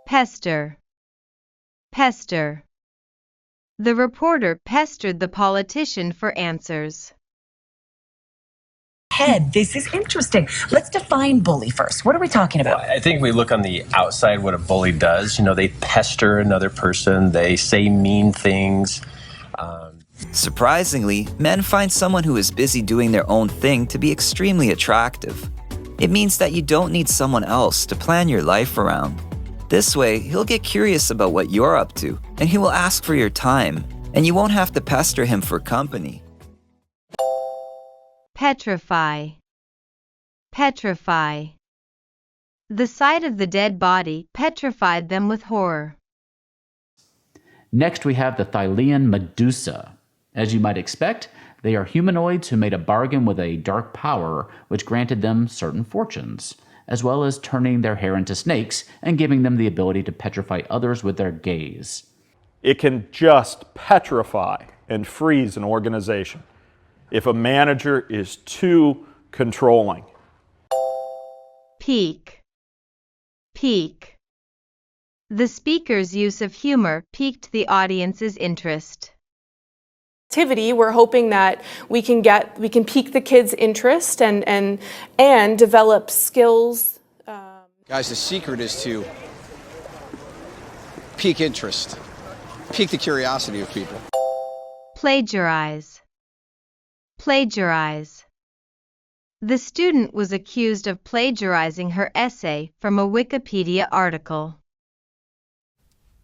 Pester. Pester. The reporter pestered the politician for answers. This is interesting. Let's define bully first. What are we talking about? Well, I think we look on the outside what a bully does. You know, they pester another person, they say mean things. Surprisingly, men find someone who is busy doing their own thing to be extremely attractive. It means that you don't need someone else to plan your life around. This way, he'll get curious about what you're up to, and he will ask for your time, and you won't have to pester him for company. Petrify. Petrify. The sight of the dead body petrified them with horror. Next, we have the Thylian Medusa. As you might expect, they are humanoids who made a bargain with a dark power which granted them certain fortunes, as well as turning their hair into snakes and giving them the ability to petrify others with their gaze. It can just petrify and freeze an organization if a manager is too controlling. Pique. Pique. The speaker's use of humor piqued the audience's interest. We're hoping that we can pique the kids' interest and develop skills. Guys, the secret is to pique interest, pique the curiosity of people. Plagiarize. Plagiarize. The student was accused of plagiarizing her essay from a Wikipedia article.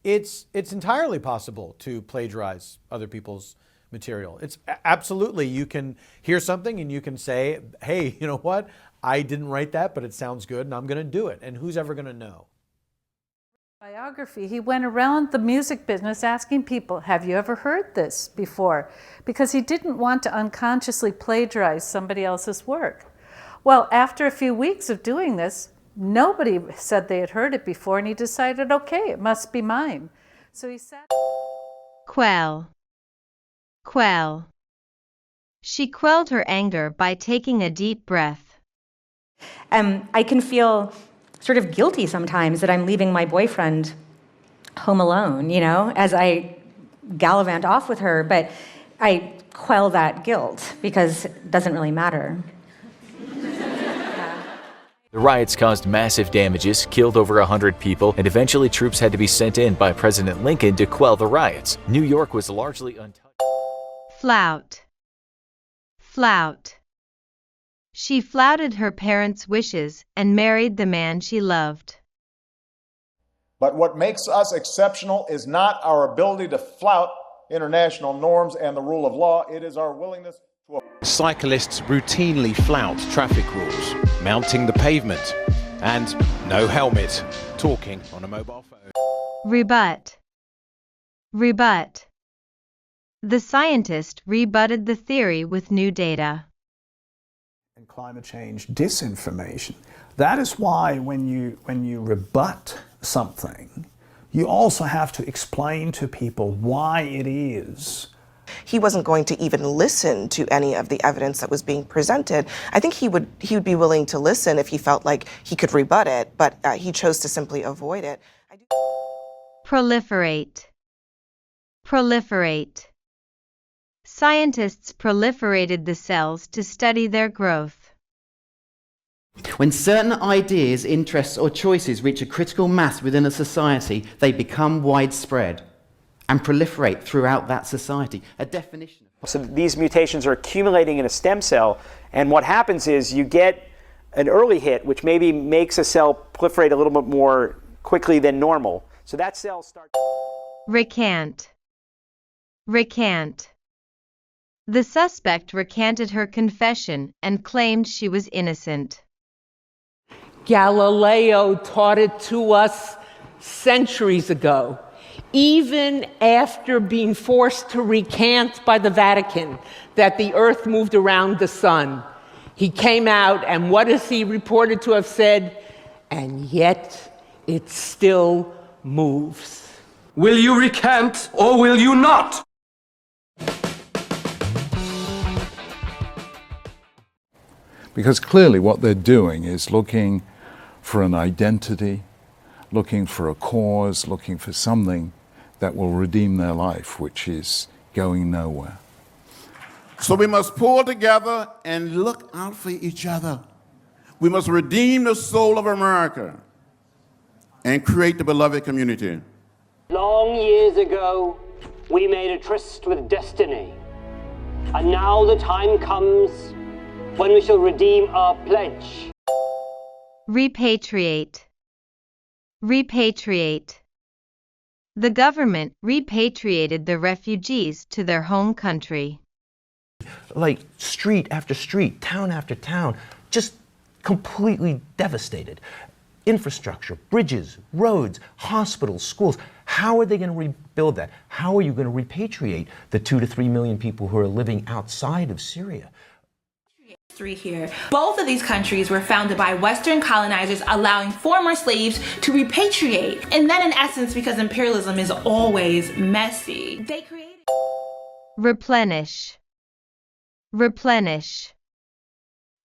It's entirely possible to plagiarize other people's material. It's absolutely, you can hear something and you can say, hey, you know what? I didn't write that, but it sounds good and I'm going to do it. And who's ever going to know? Biography, he went around the music business asking people, have you ever heard this before? Because he didn't want to unconsciously plagiarize somebody else's work. Well, after a few weeks of doing this, nobody said they had heard it before, and he decided, okay, it must be mine. So he sat. Quell. Quell. She quelled her anger by taking a deep breath. I can feel sort of guilty sometimes that I'm leaving my boyfriend home alone, you know, as I gallivant off with her, but I quell that guilt because it doesn't really matter. The riots caused massive damages, killed over 100 people, and eventually troops had to be sent in by President Lincoln to quell the riots. New York was largely untouched. Flout. Flout. She flouted her parents' wishes and married the man she loved. But what makes us exceptional is not our ability to flout international norms and the rule of law. It is our willingness to... Cyclists routinely flout traffic rules, mounting the pavement, and no helmet, talking on a mobile phone. Rebut. Rebut. The scientist rebutted the theory with new data. And climate change disinformation. That is why when you rebut something, you also have to explain to people why it is. He wasn't going to even listen to any of the evidence that was being presented. I think he would be willing to listen if he felt like he could rebut it, but he chose to simply avoid it. Proliferate. Proliferate. Scientists proliferated the cells to study their growth. When certain ideas, interests, or choices reach a critical mass within a society, they become widespread and proliferate throughout that society. A definition. So these mutations are accumulating in a stem cell, and what happens is you get an early hit, which maybe makes a cell proliferate a little bit more quickly than normal. So that cell starts. Recant. Recant. The suspect recanted her confession and claimed she was innocent. Galileo taught it to us centuries ago, even after being forced to recant by the Vatican that the earth moved around the sun. He came out, and what is he reported to have said? And yet it still moves. Will you recant or will you not? Because clearly what they're doing is looking for an identity, looking for a cause, looking for something that will redeem their life, which is going nowhere. So we must pull together and look out for each other. We must redeem the soul of America and create the beloved community. Long years ago, we made a tryst with destiny. And now the time comes when we shall redeem our pledge. Repatriate. Repatriate. The government repatriated the refugees to their home country. Like street after street, town after town, just completely devastated. Infrastructure, bridges, roads, hospitals, schools. How are they going to rebuild that? How are you going to repatriate the 2 to 3 million people who are living outside of Syria? Here. Both of these countries were founded by Western colonizers allowing former slaves to repatriate. And then in essence, because imperialism is always messy, they created... Replenish. Replenish.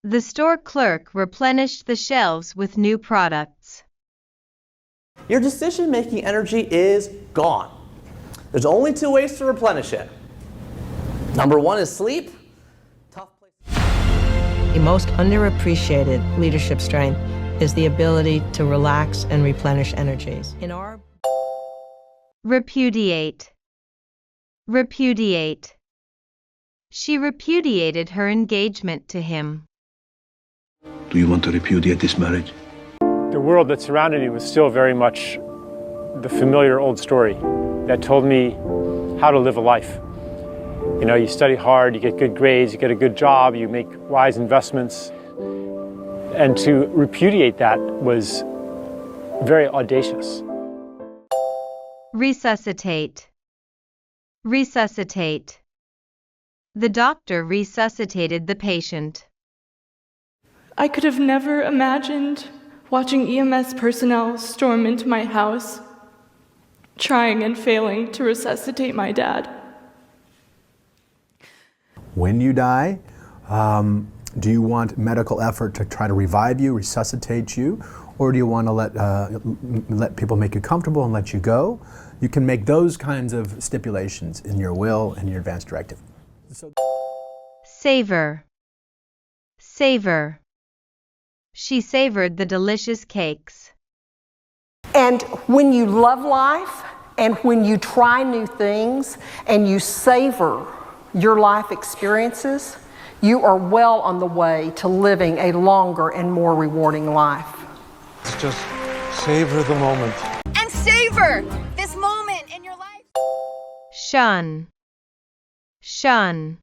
The store clerk replenished the shelves with new products. Your decision-making energy is gone. There's only 2 ways to replenish it. Number 1 is sleep. The most underappreciated leadership strength is the ability to relax and replenish energies. In our Repudiate. Repudiate. She repudiated her engagement to him. Do you want to repudiate this marriage? The world that surrounded me was still very much the familiar old story that told me how to live a life. You know, you study hard, you get good grades, you get a good job, you make wise investments. And to repudiate that was very audacious. Resuscitate. Resuscitate. The doctor resuscitated the patient. I could have never imagined watching EMS personnel storm into my house, trying and failing to resuscitate my dad. When you die, do you want medical effort to try to revive you, resuscitate you, or do you want to let people make you comfortable and let you go? You can make those kinds of stipulations in your will and your advance directive. Savor. Savor. She savored the delicious cakes. And when you love life, and when you try new things, and you savor your life experiences, you are well on the way to living a longer and more rewarding life. Let's just savor the moment. And savor this moment in your life. Shun. Shun.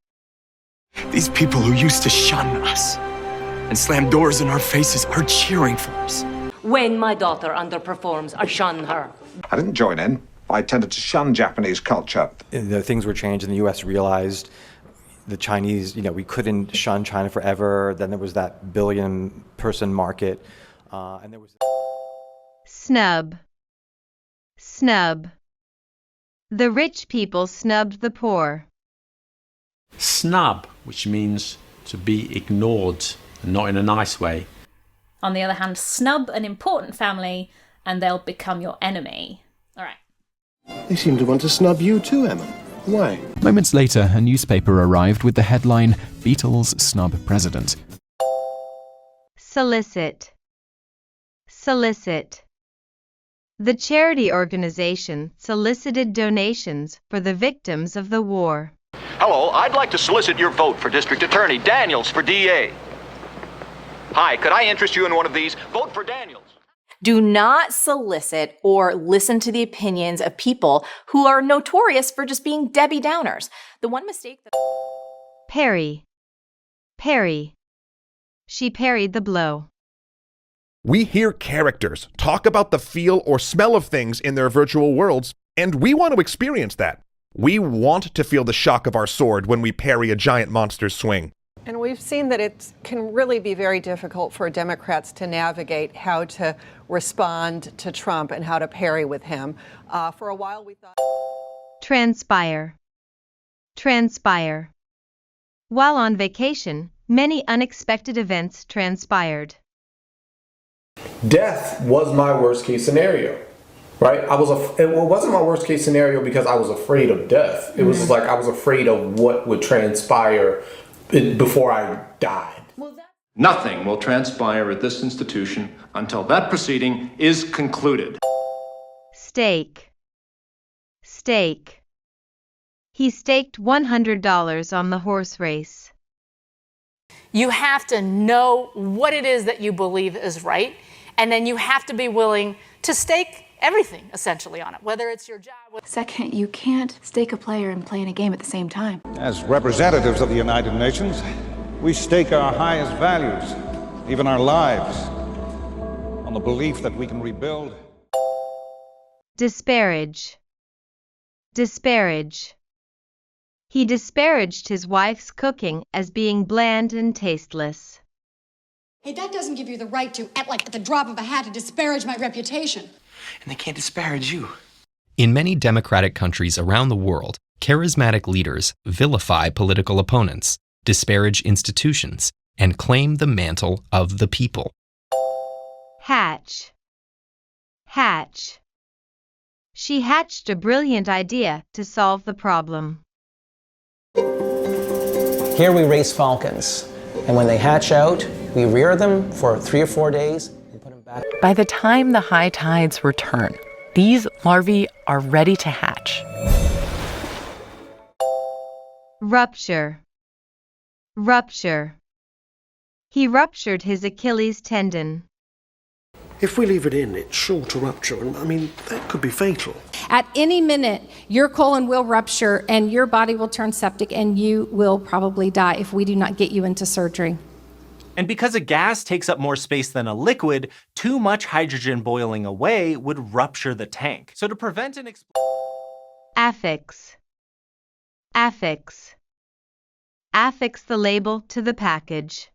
These people who used to shun us and slam doors in our faces are cheering for us. When my daughter underperforms, I shun her. I didn't join in. I tended to shun Japanese culture. Things were changed and the U.S. realized the Chinese, we couldn't shun China forever. Then there was that billion-person market. And there was... Snub. Snub. The rich people snubbed the poor. Snub, which means to be ignored, not in a nice way. On the other hand, snub an important family and they'll become your enemy. All right. They seem to want to snub you too, Emma. Why? Moments later, a newspaper arrived with the headline, Beatles snub president. Solicit. Solicit. The charity organization solicited donations for the victims of the war. Hello, I'd like to solicit your vote for District Attorney Daniels for DA. Hi, could I interest you in one of these? Vote for Daniels. Do not solicit or listen to the opinions of people who are notorious for just being Debbie Downers. The one mistake that... Parry. Parry. She parried the blow. We hear characters talk about the feel or smell of things in their virtual worlds, and we want to experience that. We want to feel the shock of our sword when we parry a giant monster's swing. And we've seen that it can really be very difficult for Democrats to navigate how to respond to Trump and how to parry with him. For a while we thought... Transpire. Transpire. While on vacation, many unexpected events transpired. Death was my worst case scenario, right? It wasn't my worst case scenario because I was afraid of death. It was like I was afraid of what would transpire before I died. Nothing will transpire at this institution until that proceeding is concluded. Stake. Stake. He staked $100 on the horse race. You have to know what it is that you believe is right, and then you have to be willing to stake everything, essentially, on it, whether it's your job. Second, you can't stake a player and play in a game at the same time. As representatives of the United Nations, we stake our highest values, even our lives, on the belief that we can rebuild. Disparage. Disparage. He disparaged his wife's cooking as being bland and tasteless. Hey, that doesn't give you the right to, at the drop of a hat, to disparage my reputation. And they can't disparage you. In many democratic countries around the world, charismatic leaders vilify political opponents, disparage institutions, and claim the mantle of the people. Hatch. Hatch. She hatched a brilliant idea to solve the problem. Here we raise falcons, and when they hatch out, we rear them for 3 or 4 days and put them back. By the time the high tides return, these larvae are ready to hatch. Rupture. Rupture. He ruptured his Achilles tendon. If we leave it in, it's sure to rupture, and that could be fatal. At any minute, your colon will rupture and your body will turn septic and you will probably die if we do not get you into surgery. And because a gas takes up more space than a liquid, too much hydrogen boiling away would rupture the tank. So to prevent an explosion... Affix. Affix. Affix the label to the package.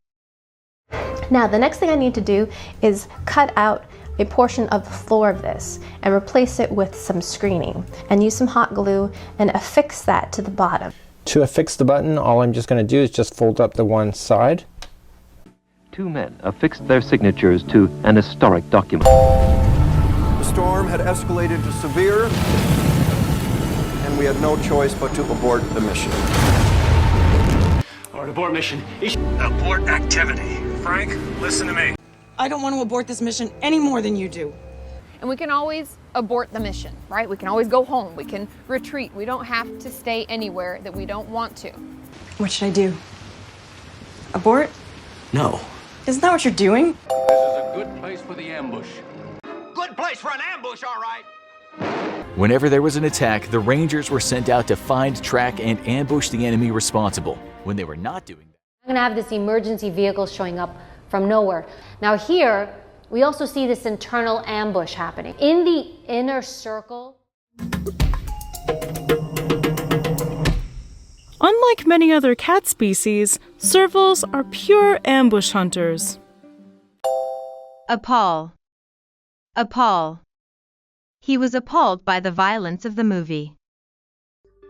Now, the next thing I need to do is cut out a portion of the floor of this and replace it with some screening and use some hot glue and affix that to the bottom. To affix the button, all I'm just going to do is just fold up the one side. 2 men affixed their signatures to an historic document. The storm had escalated to severe, and we had no choice but to abort the mission. All right, abort mission. Abort activity. Frank, listen to me. I don't want to abort this mission any more than you do. And we can always abort the mission, right? We can always go home. We can retreat. We don't have to stay anywhere that we don't want to. What should I do? Abort? No. Isn't that what you're doing? This is a good place for the ambush. Good place for an ambush, all right. Whenever there was an attack, the Rangers were sent out to find, track, and ambush the enemy responsible. When they were not doing that, I'm going to have this emergency vehicle showing up from nowhere. Now here, we also see this internal ambush happening. In the inner circle. Unlike many other cat species, servals are pure ambush hunters. Appall. Appall. He was appalled by the violence of the movie.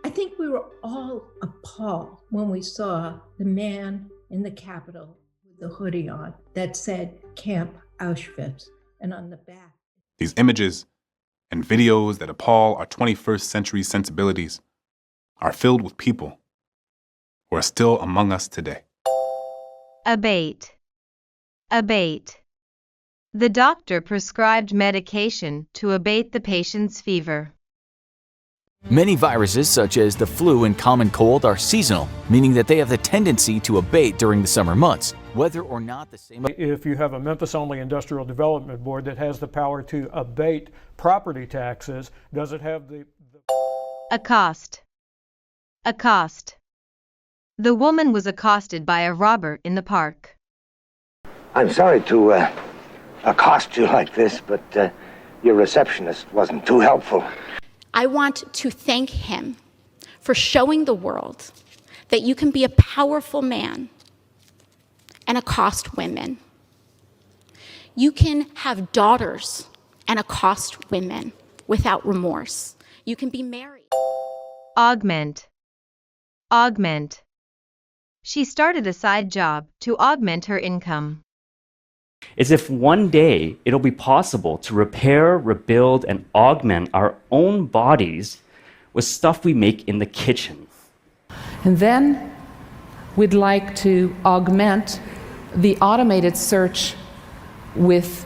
I think we were all appalled when we saw the man in the Capitol with the hoodie on that said Camp Auschwitz, and on the back. These images and videos that appall our 21st century sensibilities are filled with people who are still among us today. Abate. Abate. The doctor prescribed medication to abate the patient's fever. many viruses, such as the flu and common cold, are seasonal, meaning that they have the tendency to abate during the summer months, whether or not the same. If you have a Memphis-only industrial development board that has the power to abate property taxes, does it have the... Accost. Accost. The woman was accosted by a robber in the park. I'm sorry to accost you like this, but your receptionist wasn't too helpful. I want to thank him for showing the world that you can be a powerful man and accost women. You can have daughters and accost women without remorse. You can be married. Augment. Augment. She started a side job to augment her income. is if one day it'll be possible to repair, rebuild, and augment our own bodies with stuff we make in the kitchen. And then we'd like to augment the automated search with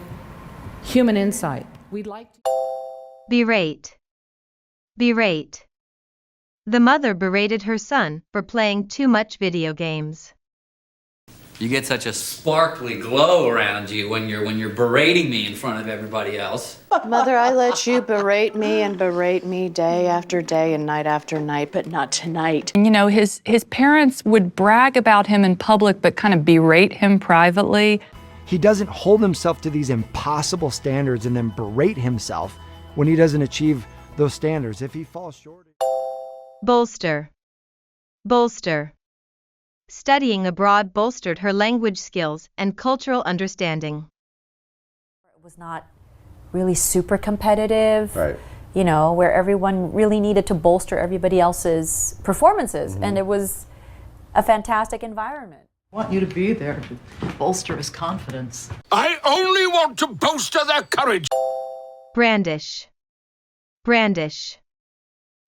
human insight. We'd like to Berate. Berate. The mother berated her son for playing too much video games. You get such a sparkly glow around you when you're berating me in front of everybody else. Mother, I let you berate me day after day and night after night, but not tonight. You know, his parents would brag about him in public, but kind of berate him privately. He doesn't hold himself to these impossible standards and then berate himself when he doesn't achieve those standards. If he falls short. Bolster. Bolster. Studying abroad bolstered her language skills and cultural understanding. It was not really super competitive, right. You know, where everyone really needed to bolster everybody else's performances, and it was a fantastic environment. I want you to be there to bolster his confidence. I only want to bolster their courage. Brandish. Brandish.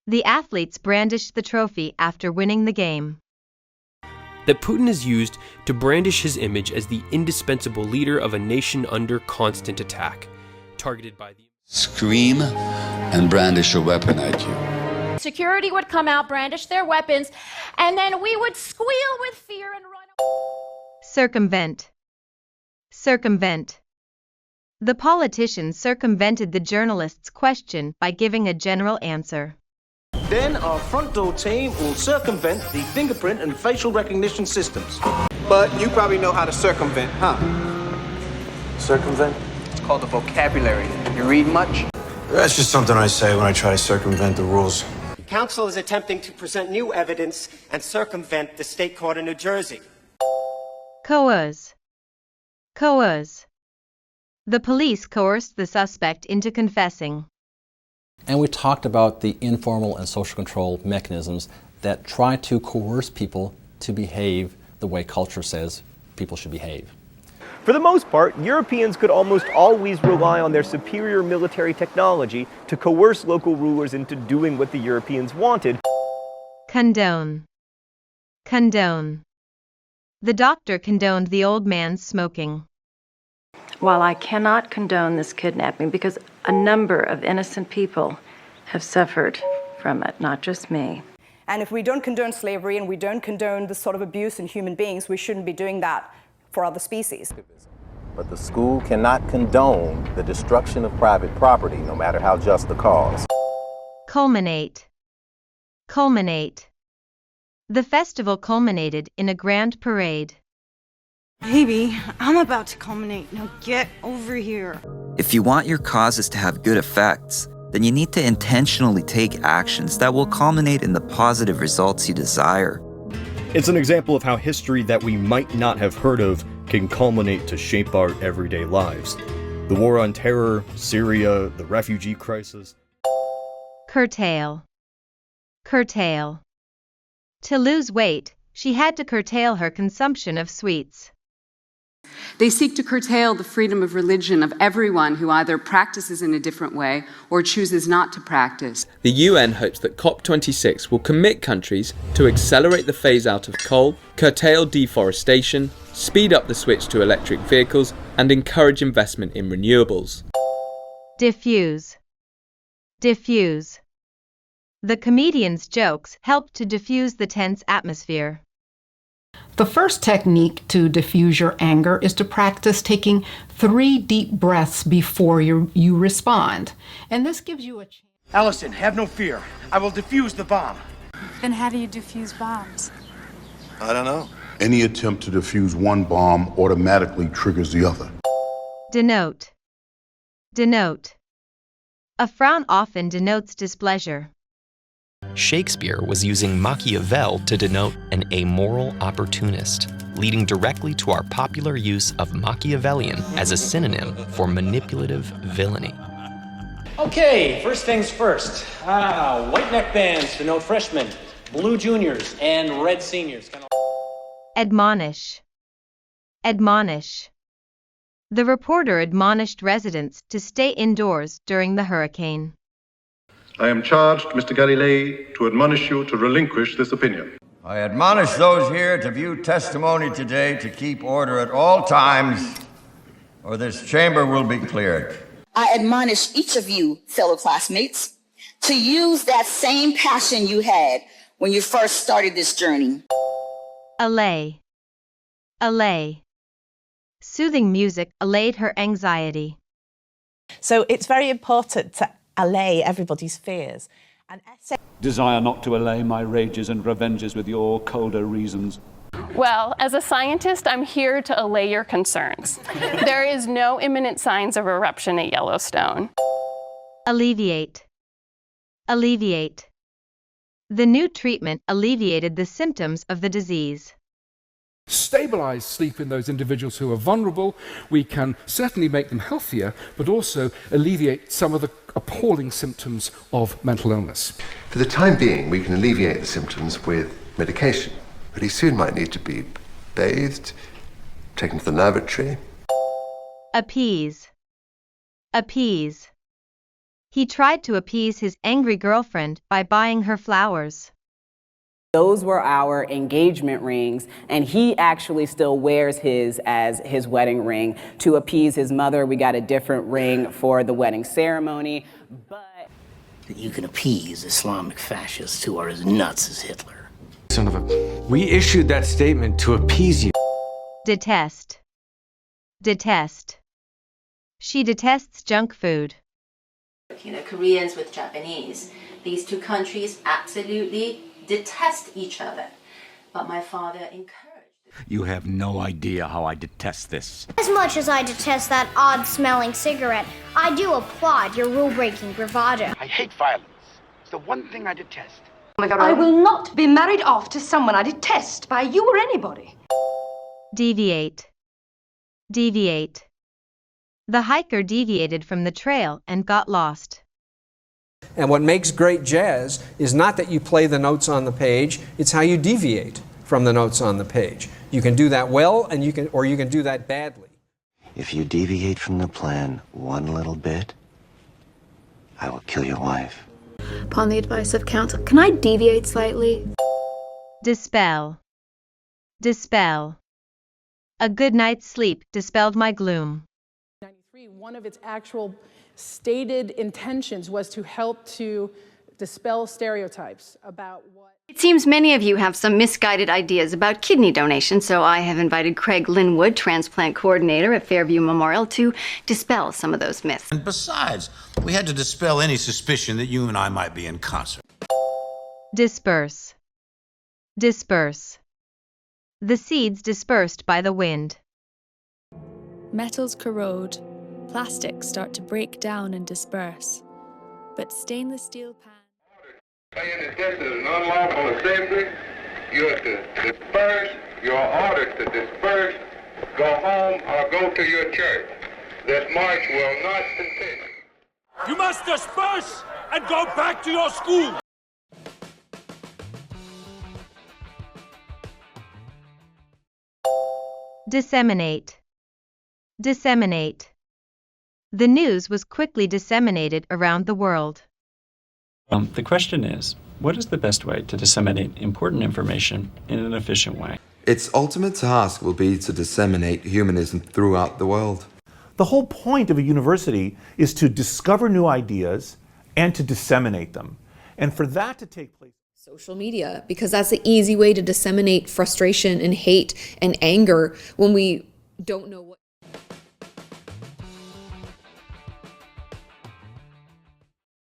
The athletes brandished the trophy after winning the game. That Putin is used to brandish his image as the indispensable leader of a nation under constant attack, targeted by the... Scream and brandish a weapon at you. Security would come out, brandish their weapons, and then we would squeal with fear and run away. Circumvent. Circumvent. The politician circumvented the journalist's question by giving a general answer. Then our front door team will circumvent the fingerprint and facial recognition systems. But you probably know how to circumvent, huh? Circumvent? It's called the vocabulary. You read much? That's just something I say when I try to circumvent the rules. Counsel is attempting to present new evidence and circumvent the state court in New Jersey. Coerce. Coerce. The police coerced the suspect into confessing. And we talked about the informal and social control mechanisms that try to coerce people to behave the way culture says people should behave. For the most part, Europeans could almost always rely on their superior military technology to coerce local rulers into doing what the Europeans wanted. Condone. Condone. The doctor condoned the old man's smoking. While I cannot condone this kidnapping because a number of innocent people have suffered from it, not just me. And if we don't condone slavery and we don't condone this sort of abuse in human beings, we shouldn't be doing that for other species. But the school cannot condone the destruction of private property, no matter how just the cause. Culminate. Culminate. The festival culminated in a grand parade. Baby, I'm about to culminate. Now get over here. If you want your causes to have good effects, then you need to intentionally take actions that will culminate in the positive results you desire. It's an example of how history that we might not have heard of can culminate to shape our everyday lives. The war on terror, Syria, the refugee crisis. Curtail. Curtail. To lose weight, she had to curtail her consumption of sweets. They seek to curtail the freedom of religion of everyone who either practices in a different way or chooses not to practice. The UN hopes that COP26 will commit countries to accelerate the phase-out of coal, curtail deforestation, speed up the switch to electric vehicles, and encourage investment in renewables. Diffuse. Diffuse. The comedian's jokes helped to diffuse the tense atmosphere. The first technique to diffuse your anger is to practice taking 3 deep breaths before you respond. And this gives you a chance. Allison, have no fear. I will defuse the bomb. Then how do you defuse bombs? I don't know. Any attempt to defuse one bomb automatically triggers the other. Denote. Denote. A frown often denotes displeasure. Shakespeare was using Machiavel to denote an amoral opportunist, leading directly to our popular use of Machiavellian as a synonym for manipulative villainy. Okay, first things first. White neckbands denote freshmen, blue juniors, and red seniors. Admonish. Admonish. The reporter admonished residents to stay indoors during the hurricane. I am charged, Mr. Galilei, to admonish you to relinquish this opinion. I admonish those here to view testimony today to keep order at all times, or this chamber will be cleared. I admonish each of you, fellow classmates, to use that same passion you had when you first started this journey. Allay. Allay. Soothing music allayed her anxiety. So it's very important to allay everybody's fears. Desire not to allay my rages and revenges with your colder reasons. Well, as a scientist, I'm here to allay your concerns. There is no imminent signs of eruption at Yellowstone. Alleviate. Alleviate. The new treatment alleviated the symptoms of the disease. Stabilize sleep in those individuals who are vulnerable. We can certainly make them healthier, but also alleviate some of the appalling symptoms of mental illness. For the time being, we can alleviate the symptoms with medication, but he soon might need to be bathed, taken to the lavatory. Appease. Appease. He tried to appease his angry girlfriend by buying her flowers. Those were our engagement rings, and he actually still wears his as his wedding ring. To appease his mother, we got a different ring for the wedding ceremony, but... You can appease Islamic fascists who are as nuts as Hitler. Son of a... We issued that statement to appease you. Detest. Detest. She detests junk food. Koreans with Japanese. These two countries absolutely detest each other. But my father encouraged it. You have no idea how I detest this. As much as I detest that odd-smelling cigarette, I do applaud your rule-breaking bravado. I hate violence. It's the one thing I detest. Oh my God, I will not be married off to someone I detest by you or anybody. Deviate. Deviate. The hiker deviated from the trail and got lost. And what makes great jazz is not that you play the notes on the page, it's how you deviate from the notes on the page. You can do that well, and you can do that badly. If you deviate from the plan one little bit, I will kill your wife. Upon the advice of counsel, can I deviate slightly? Dispel. Dispel. A good night's sleep dispelled my gloom. One of its actual stated intentions was to help to dispel stereotypes about what... It seems many of you have some misguided ideas about kidney donation, so I have invited Craig Linwood, transplant coordinator at Fairview Memorial, to dispel some of those myths. And besides, we had to dispel any suspicion that you and I might be in concert. Disperse. Disperse. The seeds dispersed by the wind. Metals corrode. Plastics start to break down and disperse. But stainless steel pan... In the test is an unlawful assembly. You are to disperse. You are ordered to disperse, go home, or go to your church. This march will not continue. You must disperse and go back to your school. Disseminate. Disseminate. The news was quickly disseminated around the world. The question is, what is the best way to disseminate important information in an efficient way? Its ultimate task will be to disseminate humanism throughout the world. The whole point of a university is to discover new ideas and to disseminate them. And for that to take place... Social media, because that's the easy way to disseminate frustration and hate and anger when we don't know what...